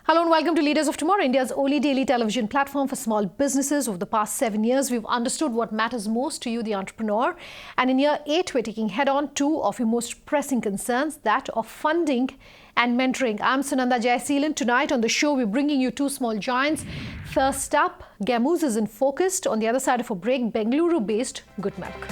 Hello and welcome to Leaders of Tomorrow, India's only daily television platform for small businesses. Over the past 7 years, we've understood what matters most to you, the entrepreneur. And in year 8, we're taking head-on 2 of your most pressing concerns, that of funding and mentoring. I'm Sunanda Jaiseelan. Tonight on the show, we're bringing you two small giants. First up, Gamuz is in focus. On the other side of a break, Bengaluru-based Goodmylk.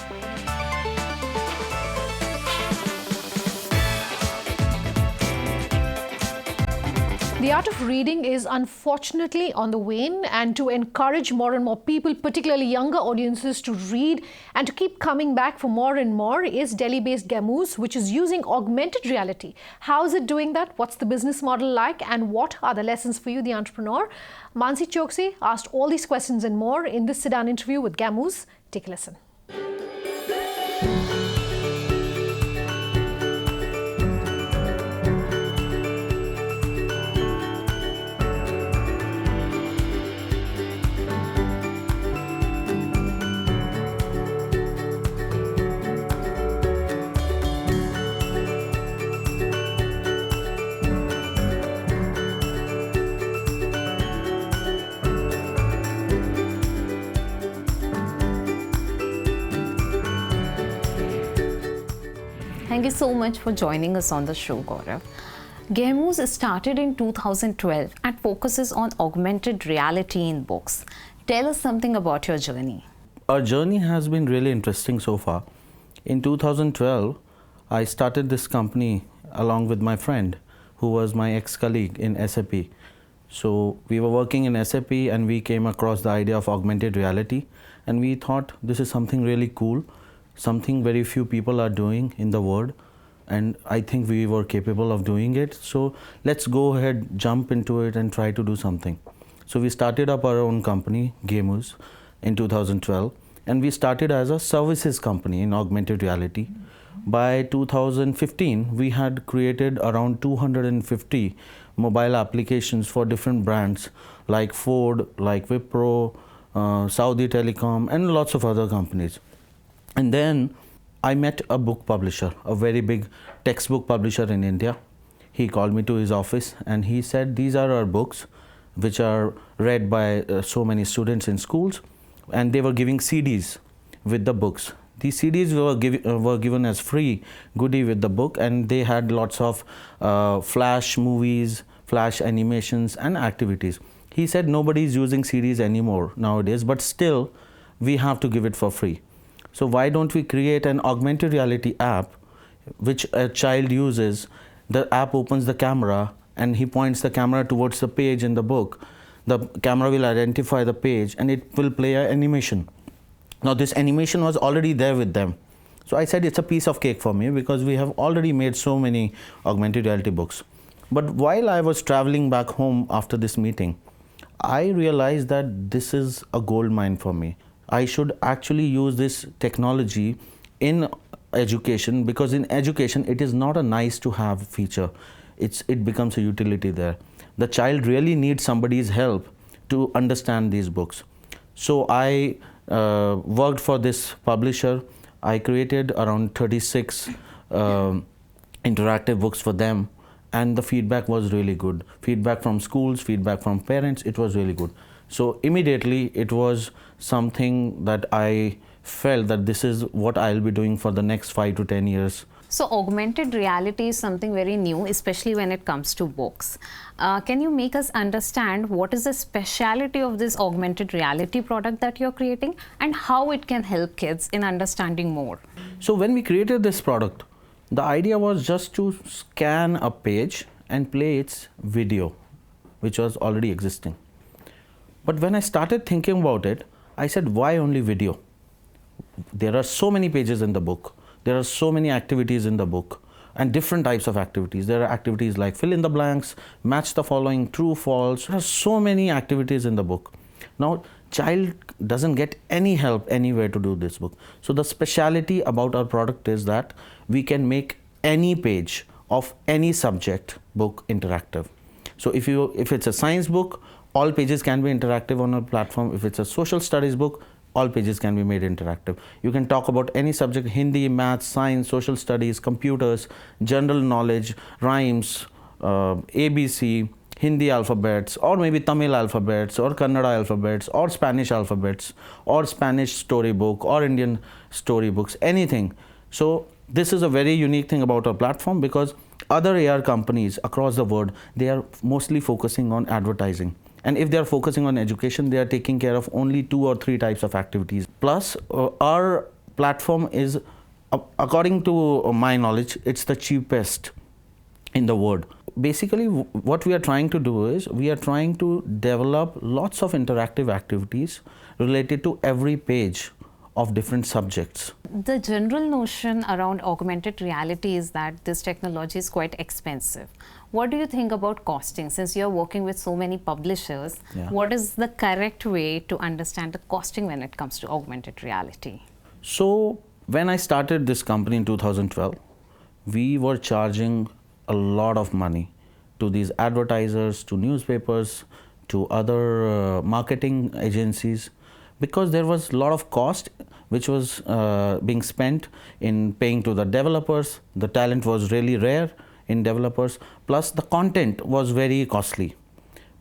The art of reading is unfortunately on the wane, and to encourage more and more people, particularly younger audiences, to read and to keep coming back for more and more is Delhi-based Gamooz, which is using augmented reality. How is it doing that? What's the business model like? And what are the lessons for you, the entrepreneur? Mansi Choksi asked all these questions and more in this sit-down interview with Gamooz. Take a listen. Thank you so much for joining us on the show, Gaurav. Gamuz started in 2012 and focuses on augmented reality in books. Tell us something about your journey. Our journey has been really interesting so far. In 2012, I started this company along with my friend, who was my ex-colleague in SAP. So we were working in SAP and we came across the idea of augmented reality, and we thought this is something really cool, something very few people are doing in the world, and I think we were capable of doing it. So let's go ahead, jump into it and try to do something. So we started up our own company, Gamuz, in 2012, and we started as a services company in augmented reality. By 2015, we had created around 250 mobile applications for different brands like Ford, like Wipro, Saudi Telecom, and lots of other companies. And then I met a book publisher, a very big textbook publisher in India. He called me to his office and he said, these are our books which are read by so many students in schools, and they were giving CDs with the books. These CDs were given as free goodie with the book, and they had lots of flash movies, flash animations and activities. He said nobody is using CDs anymore nowadays, but still we have to give it for free. So why don't we create an augmented reality app which a child uses? The app opens the camera and he points the camera towards the page in the book. The camera will identify the page and it will play an animation. Now this animation was already there with them. So I said it's a piece of cake for me because we have already made so many augmented reality books. But while I was traveling back home after this meeting, I realized that this is a gold mine for me. I should actually use this technology in education, because in education it is not a nice to have feature. It becomes a utility there. The child really needs somebody's help to understand these books. So I worked for this publisher. I created around 36 interactive books for them, and the feedback was really good. Feedback from schools, feedback from parents, it was really good. So immediately it was something that I felt that this is what I'll be doing for the next 5 to 10 years. So augmented reality is something very new, especially when it comes to books. Can you make us understand what is the speciality of this augmented reality product that you're creating and how it can help kids in understanding more? So when we created this product, the idea was just to scan a page and play its video, which was already existing. But when I started thinking about it, I said, why only video? There are so many pages in the book. There are so many activities in the book, and different types of activities. There are activities like fill in the blanks, match the following, true, false. There are so many activities in the book. Now, child doesn't get any help anywhere to do this book. So the speciality about our product is that we can make any page of any subject book interactive. So if it's a science book, all pages can be interactive on our platform. If it's a social studies book, all pages can be made interactive. You can talk about any subject: Hindi, maths, science, social studies, computers, general knowledge, rhymes, ABC, Hindi alphabets, or maybe Tamil alphabets, or Kannada alphabets, or Spanish alphabets, or Spanish storybook, or Indian storybooks, anything. So this is a very unique thing about our platform, because other AR companies across the world, they are mostly focusing on advertising. And if they are focusing on education, they are taking care of only 2 or 3 types of activities. Plus, our platform is, according to my knowledge, it's the cheapest in the world. Basically, what we are trying to do is, we are trying to develop lots of interactive activities related to every page of different subjects. The general notion around augmented reality is that this technology is quite expensive. What do you think about costing? Since you're working with so many publishers, what is the correct way to understand the costing when it comes to augmented reality? So, when I started this company in 2012, we were charging a lot of money to these advertisers, to newspapers, to other marketing agencies, because there was a lot of cost which was being spent in paying to the developers. The talent was really rare in developers, plus the content was very costly.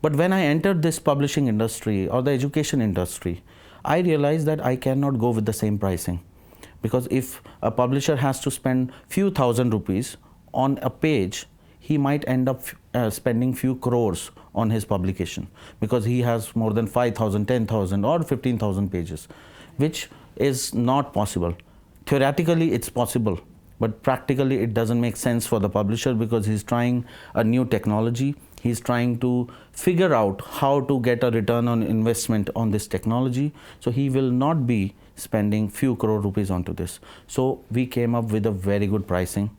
But when I entered this publishing industry or the education industry, I realized that I cannot go with the same pricing. Because if a publisher has to spend few thousand rupees on a page, he might end up spending few crores on his publication, because he has more than 5,000, 10,000 or 15,000 pages, which is not possible. Theoretically, it's possible, but practically it doesn't make sense for the publisher, because he's trying a new technology. He's trying to figure out how to get a return on investment on this technology. So he will not be spending few crore rupees onto this. So we came up with a very good pricing,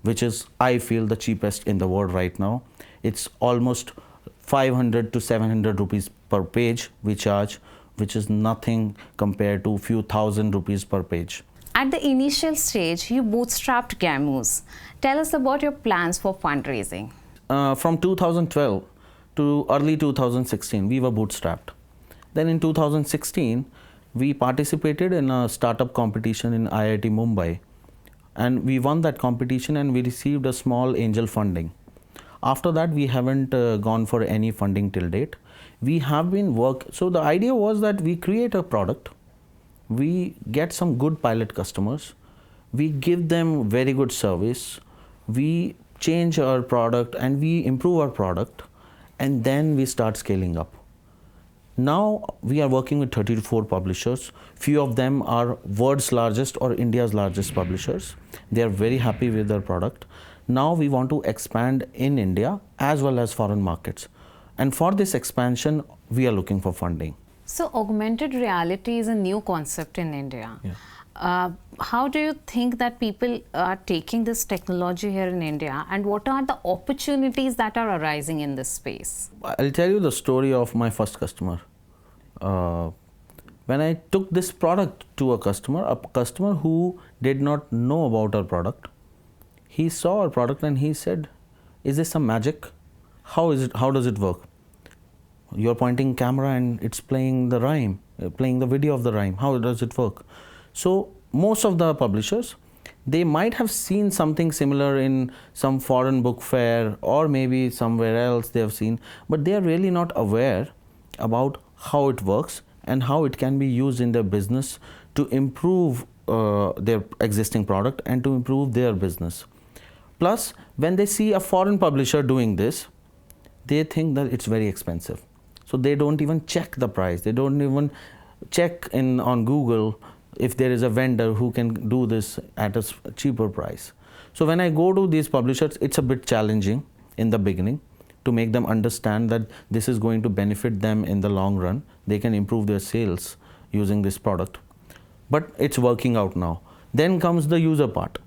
which is, I feel, the cheapest in the world right now. It's almost 500 to 700 rupees per page we charge, which is nothing compared to few thousand rupees per page. At the initial stage, you bootstrapped Gamuz. Tell us about your plans for fundraising. From 2012 to early 2016, we were bootstrapped. Then in 2016, we participated in a startup competition in IIT Mumbai. And we won that competition, and we received a small angel funding. After that, we haven't gone for any funding till date. We have been so the idea was that we create a product, we get some good pilot customers, we give them very good service, we change our product and we improve our product, and then we start scaling up. Now we are working with 34 publishers. Few of them are world's largest or India's largest publishers. They are very happy with their product. Now we want to expand in India as well as foreign markets. And for this expansion, we are looking for funding. So augmented reality is a new concept in India. Yeah. How do you think that people are taking this technology here in India, and what are the opportunities that are arising in this space? I'll tell you the story of my first customer. When I took this product to a customer who did not know about our product, he saw our product and he said, "Is this some magic? How is it? How does it work? You're pointing camera and it's playing the rhyme, playing the video of the rhyme. How does it work?" So most of the publishers, they might have seen something similar in some foreign book fair or maybe somewhere else they have seen, but they are really not aware about how it works and how it can be used in their business to improve their existing product and to improve their business. Plus, when they see a foreign publisher doing this, they think that it's very expensive. So they don't even check the price. They don't even check on Google if there is a vendor who can do this at a cheaper price. So when I go to these publishers, it's a bit challenging in the beginning to make them understand that this is going to benefit them in the long run. They can improve their sales using this product. But it's working out now. Then comes the user part.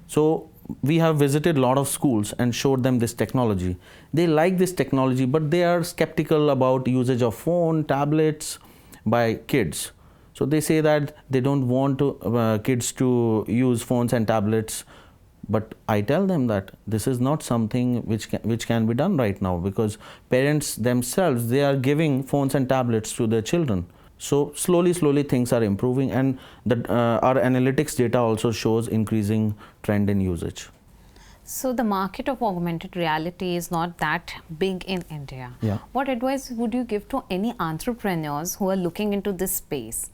So we have visited a lot of schools and showed them this technology. They like this technology, but they are skeptical about usage of phone, tablets by kids. So they say that they don't want kids to use phones and tablets. But I tell them that this is not something which can be done right now, because parents themselves, they are giving phones and tablets to their children. So slowly things are improving, and our analytics data also shows increasing trend in usage. So the market of augmented reality is not that big in India. Yeah. What advice would you give to any entrepreneurs who are looking into this space?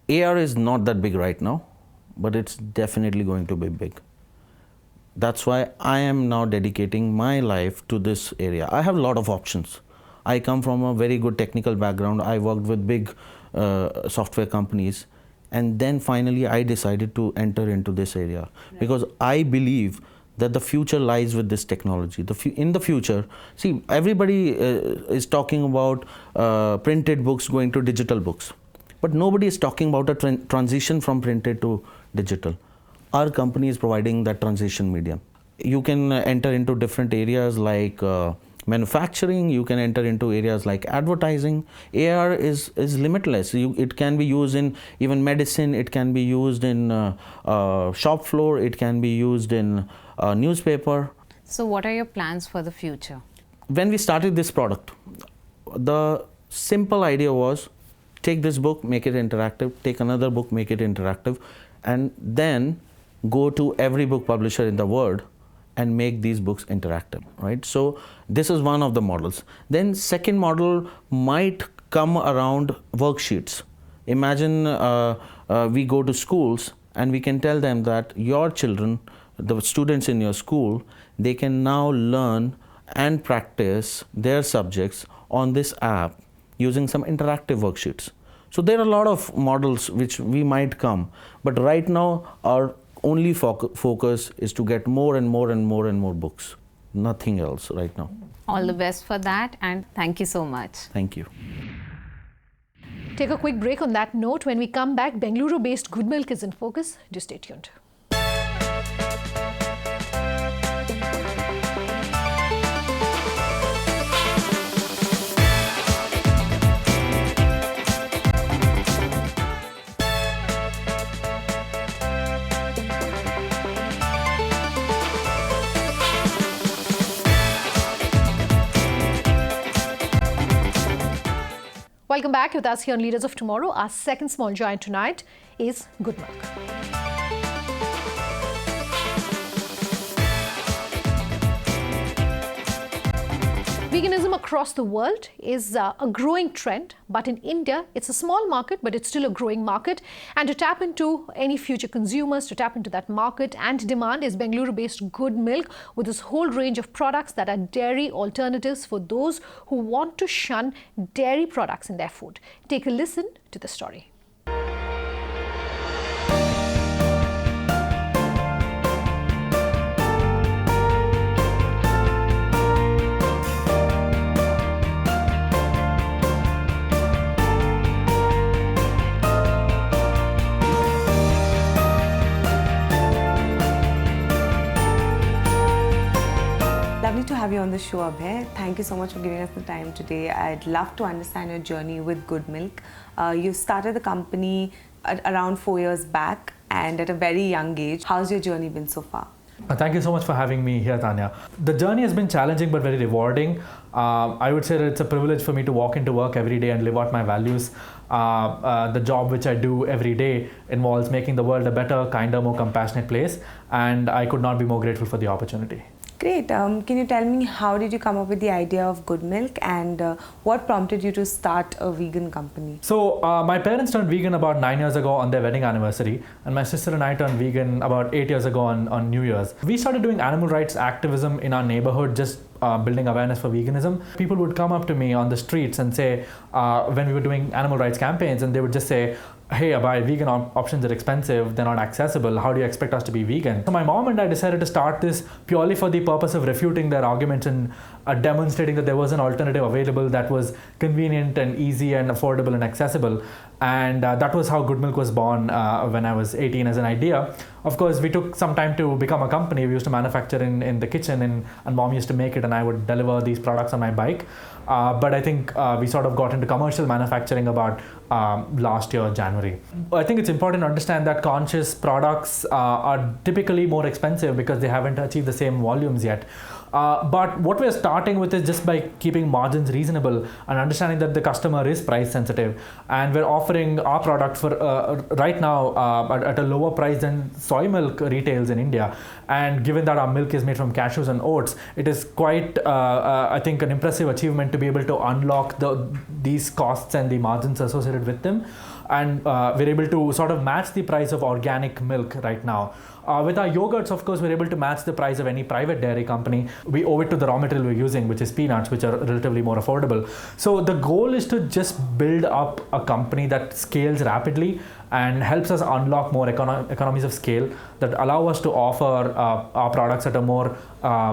AR is not that big right now, but it's definitely going to be big. That's why I am now dedicating my life to this area. I have a lot of options. I come from a very good technical background. I worked with big software companies, and then finally I decided to enter into this area because I believe that the future lies with this technology. In the future, see, everybody is talking about printed books going to digital books, but nobody is talking about a transition from printed to digital. Our company is providing that transition medium. You can enter into different areas like manufacturing, you can enter into areas like advertising. AR is limitless. It can be used in even medicine, it can be used in shop floor, it can be used in newspaper. So what are your plans for the future? When we started this product, the simple idea was take this book, make it interactive, take another book, make it interactive, and then go to every book publisher in the world and make these books interactive, right? So this is one of the models. Then second model might come around worksheets. Imagine we go to schools and we can tell them that your children, the students in your school, they can now learn and practice their subjects on this app using some interactive worksheets. So there are a lot of models which we might come, but right now our only focus is to get more and more and more and more books. Nothing else right now. All the best for that, and thank you so much. Thank you. Take a quick break on that note. When we come back, Bengaluru-based Goodmylk is in focus. Just stay tuned. Welcome back with us here on Leaders of Tomorrow. Our second small giant tonight is Goodmylk. Veganism across the world is a growing trend, but in India, it's a small market, but it's still a growing market. And to tap into any future consumers, to tap into that market and demand is Bengaluru-based Goodmylk with this whole range of products that are dairy alternatives for those who want to shun dairy products in their food. Take a listen to the story. Lovely to have you on the show, Abhay. Thank you so much for giving us the time today. I'd love to understand your journey with Goodmylk. You started the company around 4 years back and at a very young age. How's your journey been so far? Thank you so much for having me here, Tanya. The journey has been challenging but very rewarding. I would say that it's a privilege for me to walk into work every day and live out my values. The job which I do every day involves making the world a better, kinder, more compassionate place, and I could not be more grateful for the opportunity. Great. Can you tell me how did you come up with the idea of Goodmylk and what prompted you to start a vegan company? So my parents turned vegan about 9 years ago on their wedding anniversary, and my sister and I turned vegan about 8 years ago on New Year's. We started doing animal rights activism in our neighborhood, just building awareness for veganism. People would come up to me on the streets and say, when we were doing animal rights campaigns, and they would just say, hey, Abhay, vegan options are expensive, they're not accessible, how do you expect us to be vegan? So my mom and I decided to start this purely for the purpose of refuting their arguments and demonstrating that there was an alternative available that was convenient and easy and affordable and accessible. And that was how Goodmylk was born when I was 18 as an idea. Of course, we took some time to become a company. We used to manufacture in the kitchen, and mom used to make it, and I would deliver these products on my bike. But I think we sort of got into commercial manufacturing about last year, January. I think it's important to understand that conscious products are typically more expensive because they haven't achieved the same volumes yet. But what we're starting with is just by keeping margins reasonable and understanding that the customer is price sensitive, and we're offering our product for right now at a lower price than soy milk retails in India. And given that our milk is made from cashews and oats, it is quite I think an impressive achievement to be able to unlock these costs and the margins associated with them. And we're able to sort of match the price of organic milk right now. With our yogurts, of course, we're able to match the price of any private dairy company. We owe it to the raw material we're using, which is peanuts, which are relatively more affordable. So the goal is to just build up a company that scales rapidly and helps us unlock more economies of scale that allow us to offer our products at a more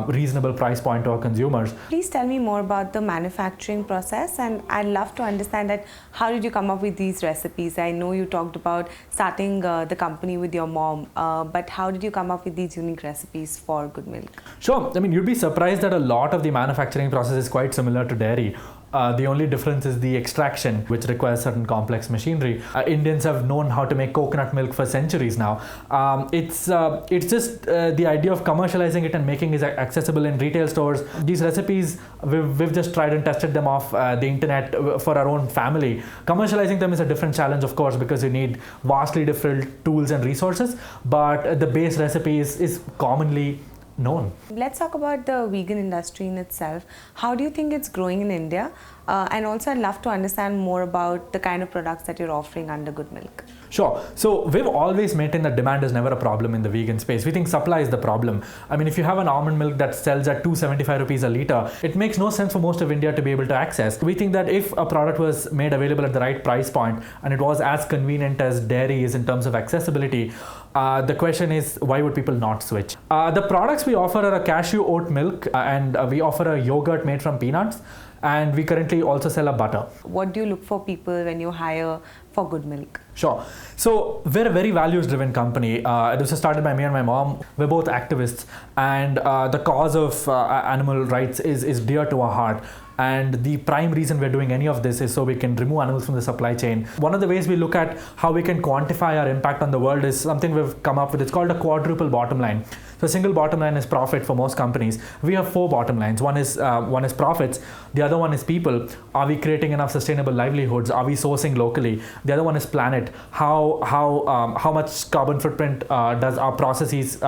reasonable price point to our consumers. Please tell me more about the manufacturing process, and I'd love to understand that how did you come up with these recipes? I know you talked about starting the company with your mom, but how did you come up with these unique recipes for Goodmylk? Sure. I mean, you'd be surprised that a lot of the manufacturing process is quite similar to dairy. The only difference is the extraction, which requires certain complex machinery. Indians have known how to make coconut milk for centuries now. It's just the idea of commercializing it and making it accessible in retail stores. These recipes, we've just tried and tested them off the internet for our own family. Commercializing them is a different challenge, of course, because you need vastly different tools and resources, but the base recipe is commonly known. Let's talk about the vegan industry in itself. How do you think it's growing in India? And also I'd love to understand more about the kind of products that you're offering under Goodmylk. Sure. So we've always maintained that demand is never a problem in the vegan space. We think supply is the problem. I mean, if you have an almond milk that sells at 275 rupees a litre, it makes no sense for most of India to be able to access. We think that if a product was made available at the right price point and it was as convenient as dairy is in terms of accessibility, the question is, why would people not switch? The products we offer are a cashew oat milk, and we offer a yogurt made from peanuts, and we currently also sell a butter. What do you look for people when you hire for Goodmylk? Sure. So we're a very values-driven company. This was started by me and my mom. We're both activists, and the cause of animal rights is dear to our heart. And the prime reason we're doing any of this is so we can remove animals from the supply chain. One of the ways we look at how we can quantify our impact on the world is something we've come up with. It's called a quadruple bottom line. So a single bottom line is profit for most companies. We have 4 bottom lines. One is profits. The other one is people. Are we creating enough sustainable livelihoods? Are we sourcing locally? The other one is planet. How much carbon footprint does our processes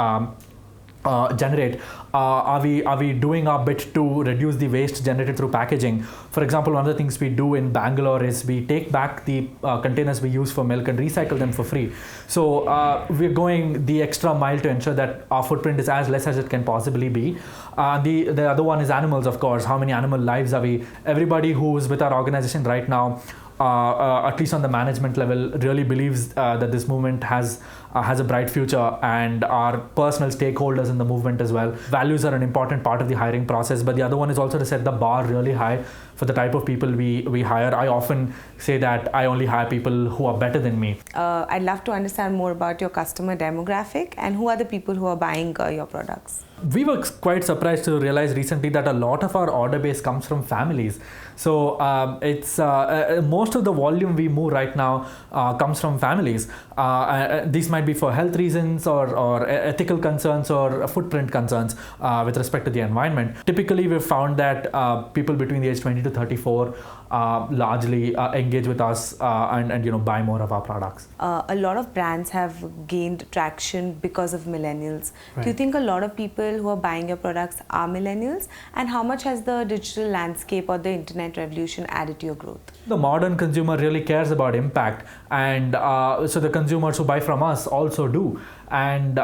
generate? Are we doing our bit to reduce the waste generated through packaging? For example, one of the things we do in Bangalore is we take back the containers we use for milk and recycle them for free. So we're going the extra mile to ensure that our footprint is as less as it can possibly be. The other one is animals, of course. How many animal lives are we? Everybody who's with our organization right now, at least on the management level, really believes that this movement has a bright future, and our personal stakeholders in the movement as well. Values are an important part of the hiring process, but the other one is also to set the bar really high for the type of people we hire. I often say that I only hire people who are better than me. I'd love to understand more about your customer demographic and who are the people who are buying your products. We were quite surprised to realize recently that a lot of our order base comes from families. So it's most of the volume we move right now comes from families. These might be for health reasons or ethical concerns or footprint concerns with respect to the environment. Typically, we've found that people between the age 20 to 34 largely engage with us and buy more of our products. A lot of brands have gained traction because of millennials. Right. Do you think a lot of people who are buying your products are millennials? And how much has the digital landscape or the internet revolution added to your growth? The modern consumer really cares about impact, and so the consumers who buy from us also do. And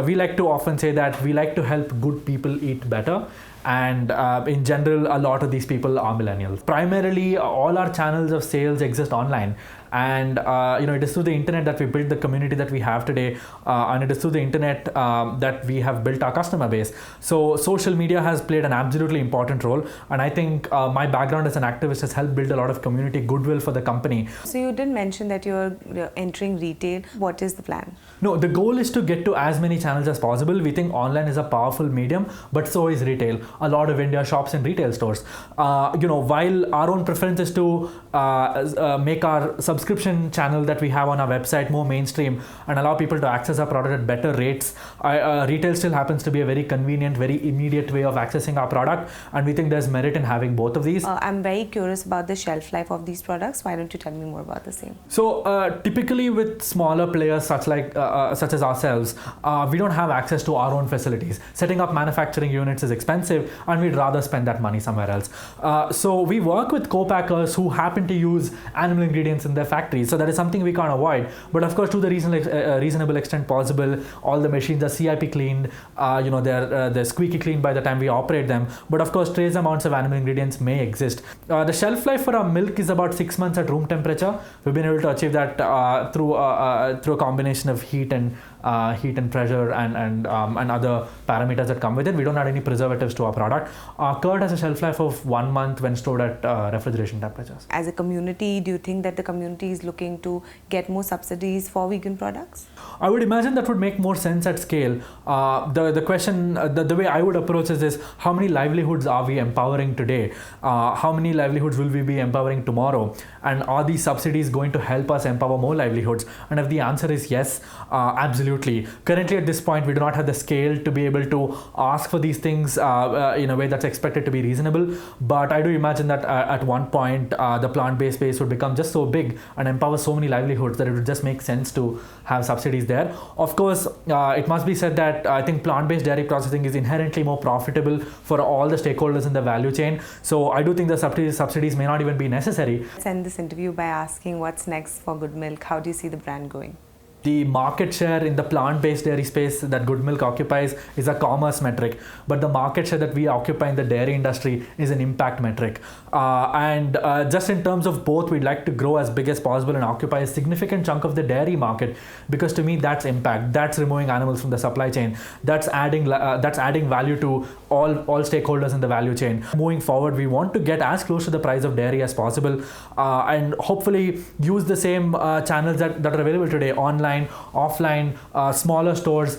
we like to often say that we like to help good people eat better. And in general, a lot of these people are millennials. Primarily, all our channels of sales exist online. And it is through the internet that we built the community that we have today, and it is through the internet that we have built our customer base. So social media has played an absolutely important role, and I think my background as an activist has helped build a lot of community goodwill for the company. So you did mention that you're entering retail. What is the plan? No, the goal is to get to as many channels as possible. We think online is a powerful medium, but so is retail. A lot of India shops in retail stores. While our own preference is to make our subscription subscription channel that we have on our website more mainstream and allow people to access our product at better rates. Retail still happens to be a very convenient, very immediate way of accessing our product, and we think there's merit in having both of these. I'm very curious about the shelf life of these products. Why don't you tell me more about the same? So typically with smaller players such as ourselves, we don't have access to our own facilities. Setting up manufacturing units is expensive, and we'd rather spend that money somewhere else. So we work with co-packers who happen to use animal ingredients in their factories. So that is something we can't avoid. But of course, to the reasonable extent possible, all the machines are CIP cleaned. They're squeaky clean by the time we operate them. But of course, trace amounts of animal ingredients may exist. The shelf life for our milk is about 6 months at room temperature. We've been able to achieve that through a combination of heat and pressure and other parameters that come with it. We don't add any preservatives to our product. Curd has a shelf life of 1 month when stored at refrigeration temperatures. As a community, do you think that the community is looking to get more subsidies for vegan products? I would imagine that would make more sense at scale. The question, the way I would approach this is, how many livelihoods are we empowering today? How many livelihoods will we be empowering tomorrow? And are these subsidies going to help us empower more livelihoods? And if the answer is yes, absolutely. Currently at this point, we do not have the scale to be able to ask for these things in a way that's expected to be reasonable. But I do imagine that at one point, the plant-based space would become just so big and empower so many livelihoods that it would just make sense to have subsidies there. Of course, it must be said that I think plant-based dairy processing is inherently more profitable for all the stakeholders in the value chain. So I do think the subsidies may not even be necessary. Let's end this interview by asking what's next for Goodmylk. How do you see the brand going? The market share in the plant-based dairy space that Goodmylk occupies is a commerce metric, but the market share that we occupy in the dairy industry is an impact metric. Just in terms of both, we'd like to grow as big as possible and occupy a significant chunk of the dairy market, because to me that's impact. That's removing animals from the supply chain. That's adding value to all stakeholders in the value chain. Moving forward, we want to get as close to the price of dairy as possible, and hopefully use the same channels that are available today: online, offline, smaller stores,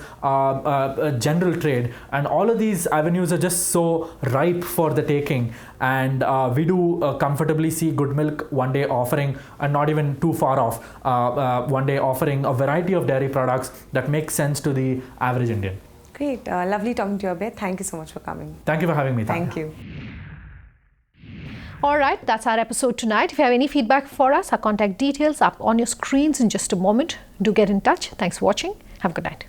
general trade, and all of these avenues are just so ripe for the taking. And we do comfortably see Goodmylk one day offering, and not even too far off, one day offering a variety of dairy products that make sense to the average Indian. Great. Lovely talking to you, Abhay. Thank you so much for coming. Thank you for having me. Thank you. All right, that's our episode tonight. If you have any feedback for us, our contact details up on your screens in just a moment. Do get in touch. Thanks for watching. Have a good night.